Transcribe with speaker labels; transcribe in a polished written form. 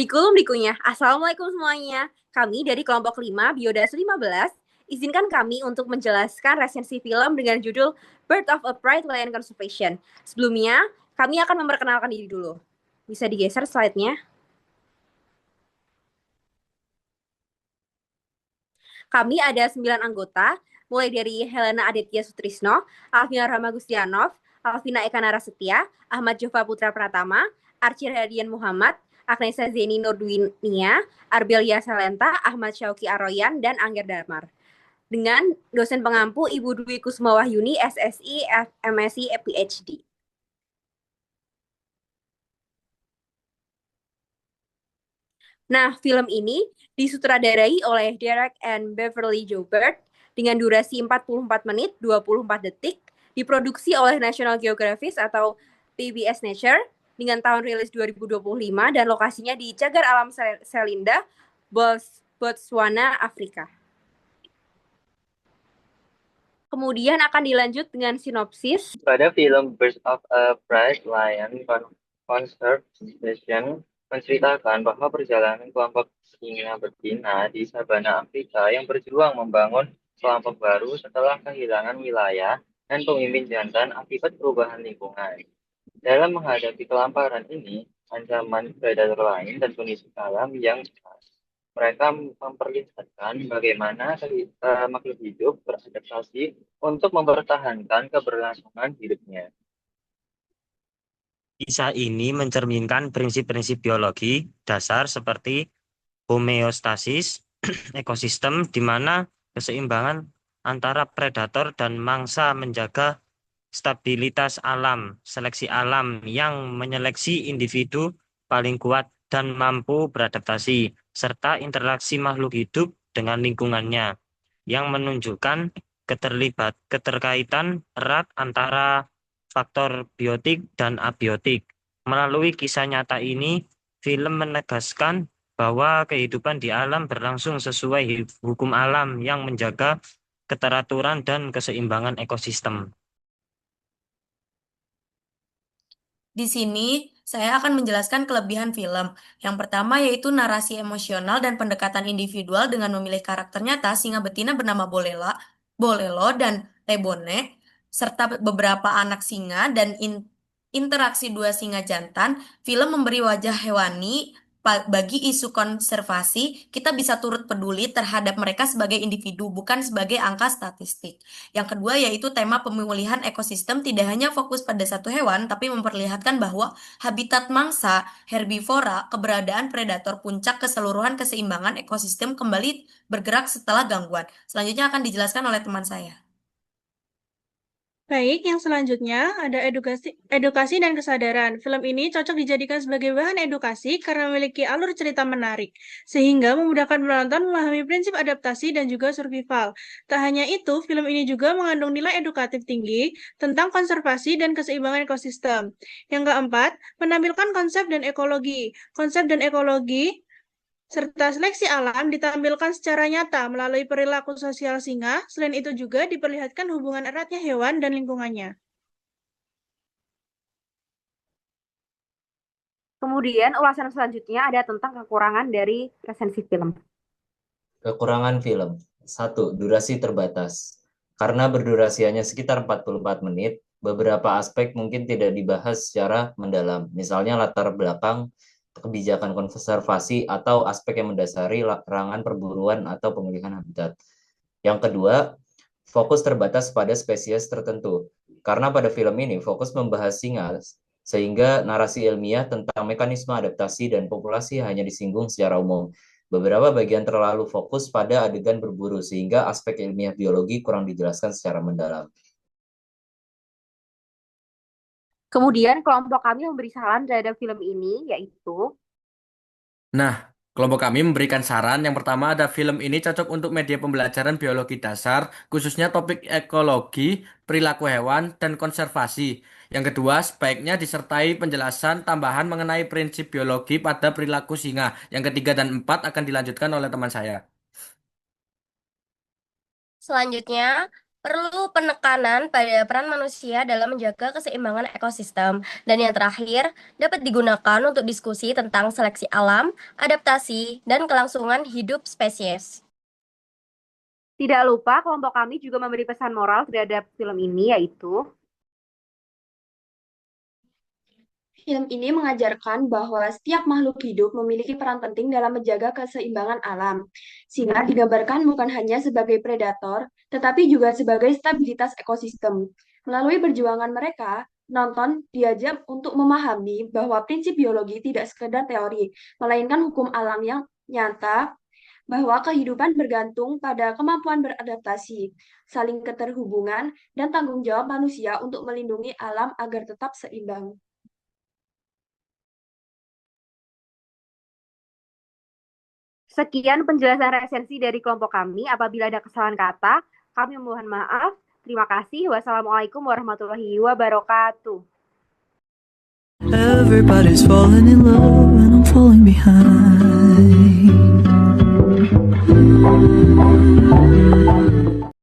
Speaker 1: Dikulum dikunyah. Assalamualaikum semuanya. Kami dari kelompok 5, Biodas 15, izinkan kami untuk menjelaskan resensi film dengan judul Birth of a Pride Land Conservation. Sebelumnya, kami akan memperkenalkan diri dulu. Bisa digeser slide-nya. Kami ada 9 anggota, mulai dari Helena Aditya Sutrisno, Alvina Ramagustianov, Alvina Eka Narasetia, Ahmad Jova Putra Pratama, Archie Radian Muhammad, Agnesa Zeni Nurduinia, Arbelia Salenta, Ahmad Syauki Aroyan, dan Angger Damar. Dengan dosen pengampu Ibu Dwi Kusmawahyuni, SSI, MSI, PhD. Nah, film ini disutradarai oleh Derek and Beverly Joubert dengan durasi 44 menit 24 detik, diproduksi oleh National Geographic atau PBS Nature dengan tahun rilis 2025 dan lokasinya di Cagar Alam Selinda, Botswana, Afrika. Kemudian akan dilanjut dengan sinopsis.
Speaker 2: Pada film Birth of a Pride Lion Conservation menceritakan bahwa perjalanan kelompok singa betina di sabana Afrika yang berjuang membangun kelompok baru setelah kehilangan wilayah dan pemimpin jantan akibat perubahan lingkungan. Dalam menghadapi kelaparan ini, ancaman predator lain dan kondisi alam yang mereka memperlihatkan bagaimana makhluk hidup beradaptasi untuk mempertahankan keberlangsungan hidupnya.
Speaker 3: Kisah ini mencerminkan prinsip-prinsip biologi dasar seperti homeostasis ekosistem, di mana keseimbangan antara predator dan mangsa menjaga stabilitas alam, seleksi alam yang menyeleksi individu paling kuat dan mampu beradaptasi, serta interaksi makhluk hidup dengan lingkungannya, yang menunjukkan keterkaitan erat antara faktor biotik dan abiotik. Melalui kisah nyata ini, film menegaskan bahwa kehidupan di alam berlangsung sesuai hukum alam yang menjaga keteraturan dan keseimbangan ekosistem.
Speaker 4: Di sini, saya akan menjelaskan kelebihan film. Yang pertama yaitu narasi emosional dan pendekatan individual dengan memilih karakter nyata singa betina bernama Bolelo dan Lebone, serta beberapa anak singa dan interaksi dua singa jantan. Film memberi wajah hewani bagi isu konservasi. Kita bisa turut peduli terhadap mereka sebagai individu, bukan sebagai angka statistik. Yang kedua yaitu tema pemulihan ekosistem tidak hanya fokus pada satu hewan, tapi memperlihatkan bahwa habitat mangsa, herbivora, keberadaan predator puncak keseluruhan keseimbangan ekosistem kembali bergerak setelah gangguan. Selanjutnya akan dijelaskan oleh teman saya.
Speaker 5: Baik, yang selanjutnya ada edukasi dan kesadaran. Film ini cocok dijadikan sebagai bahan edukasi karena memiliki alur cerita menarik, sehingga memudahkan penonton memahami prinsip adaptasi dan juga survival. Tak hanya itu, film ini juga mengandung nilai edukatif tinggi tentang konservasi dan keseimbangan ekosistem. Yang keempat, menampilkan konsep dan ekologi. Konsep dan ekologi serta seleksi alam ditampilkan secara nyata melalui perilaku sosial singa. Selain itu juga diperlihatkan hubungan eratnya hewan dan lingkungannya.
Speaker 1: Kemudian ulasan selanjutnya ada tentang kekurangan dari resensi film.
Speaker 6: Kekurangan film. 1. Durasi terbatas. Karena berdurasi hanya sekitar 44 menit, beberapa aspek mungkin tidak dibahas secara mendalam. Misalnya latar belakang, kebijakan konservasi, atau aspek yang mendasari larangan perburuan atau pemulihan habitat. Yang kedua, fokus terbatas pada spesies tertentu. Karena pada film ini fokus membahas singa, sehingga narasi ilmiah tentang mekanisme adaptasi dan populasi hanya disinggung secara umum. Beberapa bagian terlalu fokus pada adegan berburu, sehingga aspek ilmiah biologi kurang dijelaskan secara mendalam.
Speaker 1: Kemudian kelompok kami memberi saran terhadap film ini, yaitu
Speaker 7: Nah, kelompok kami memberikan saran. Yang pertama ada film ini cocok untuk media pembelajaran biologi dasar, khususnya topik ekologi, perilaku hewan, dan konservasi. Yang kedua, sebaiknya disertai penjelasan tambahan mengenai prinsip biologi pada perilaku singa. Yang ketiga dan empat akan dilanjutkan oleh teman saya.
Speaker 8: Selanjutnya, Perlu penekanan pada peran manusia dalam menjaga keseimbangan ekosistem. Dan yang terakhir, dapat digunakan untuk diskusi tentang seleksi alam, adaptasi, dan kelangsungan hidup spesies.
Speaker 1: Tidak lupa, kelompok kami juga memberi pesan moral terhadap film ini, yaitu
Speaker 9: Film ini mengajarkan bahwa setiap makhluk hidup memiliki peran penting dalam menjaga keseimbangan alam. Singa digambarkan bukan hanya sebagai predator, tetapi juga sebagai stabilitas ekosistem. Melalui perjuangan mereka, penonton diajak untuk memahami bahwa prinsip biologi tidak sekedar teori, melainkan hukum alam yang nyata, bahwa kehidupan bergantung pada kemampuan beradaptasi, saling keterhubungan, dan tanggung jawab manusia untuk melindungi alam agar tetap seimbang.
Speaker 1: sekian penjelasan resensi dari kelompok kami. Apabila ada kesalahan kata, kami mohon maaf. Terima kasih. Wassalamualaikum warahmatullahi wabarakatuh.
Speaker 10: Everybody's falling in love and I'm falling behind.